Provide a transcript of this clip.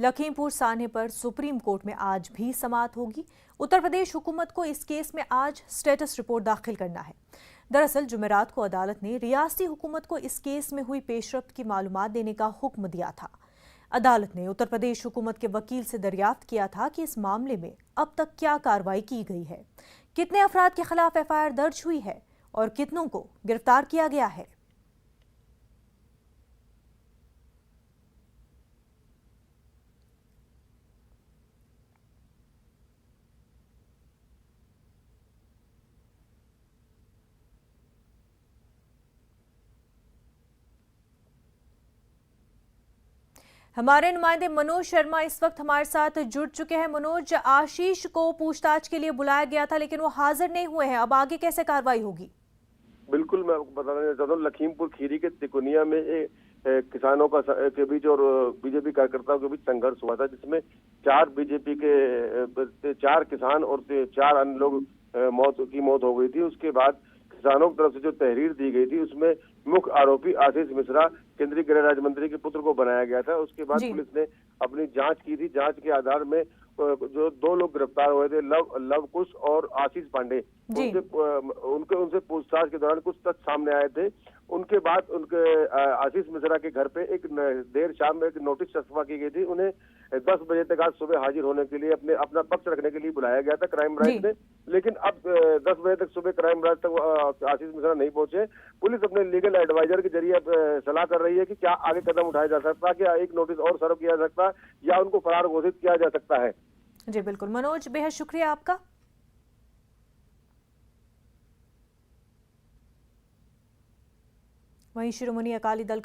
लखीमपुर सान्हे पर supreme court में आज भी समाअत होगी। उत्तर प्रदेश हुकूमत को इस केस में आज स्टेटस रिपोर्ट दाखिल करना है। दरअसल जुमेरात को अदालत ने रियासती हुकूमत को इस केस में हुई पेशरफ्त की मालूमात देने का हुक्म दिया था। अदालत ने उत्तर प्रदेश हुकूमत के वकील से दरियाफ्त किया था कि इस मामले में अब तक क्या कार्रवाई की गई है, कितने अफराद के खिलाफ एफआईआर दर्ज हुई है और कितनों को गिरफ्तार किया गया है। हमारे नुमाइंदे मनोज शर्मा इस वक्त हमारे साथ जुड़ चुके हैं। मनोज, आशीष को पूछताछ के लिए बुलाया गया था लेकिन वो हाजिर नहीं हुए हैं, अब आगे कैसे कार्रवाई होगी? बिल्कुल, मैं आपको बताना चाहता हूँ, लखीमपुर खीरी के तिकोनिया में किसानों का के बीच और बीजेपी कार्यकर्ताओं के बीच संघर्ष हुआ था, जिसमें 4 बीजेपी के 4 किसान और 4 अन्य लोग मौत हो गई थी। उसके बाद किसानों की तरफ से जो तहरीर दी गई थी उसमें मुख्य आरोपी आशीष मिश्रा केंद्रीय गृह राज्य मंत्री के पुत्र को बनाया गया था। उसके बाद पुलिस ने अपनी जांच की थी। जांच के आधार में जो 2 लोग गिरफ्तार हुए थे, लव कुश और आशीष पांडे, उनसे पूछताछ के दौरान कुछ तथ्य सामने आए थे। उनके बाद उनके आशीष मिश्रा के घर पे एक देर शाम में एक नोटिस चस्पा की गई थी। उन्हें 10 बजे तक आज सुबह हाजिर होने के लिए अपना पक्ष रखने के लिए बुलाया गया था क्राइम ब्रांच ने, लेकिन अब 10 बजे तक सुबह क्राइम ब्रांच तक आशीष मिश्रा नहीं पहुंचे। पुलिस अपने लीगल एडवाइजर के जरिए सलाह कर रही है कि क्या आगे कदम उठाया जा सकता है, क्या एक नोटिस और सर्व किया जा सकता है या उनको फरार घोषित किया जा सकता है। जी बिल्कुल मनोज, बेहद शुक्रिया आपका। वहीं शिरोमणि अकाली दल का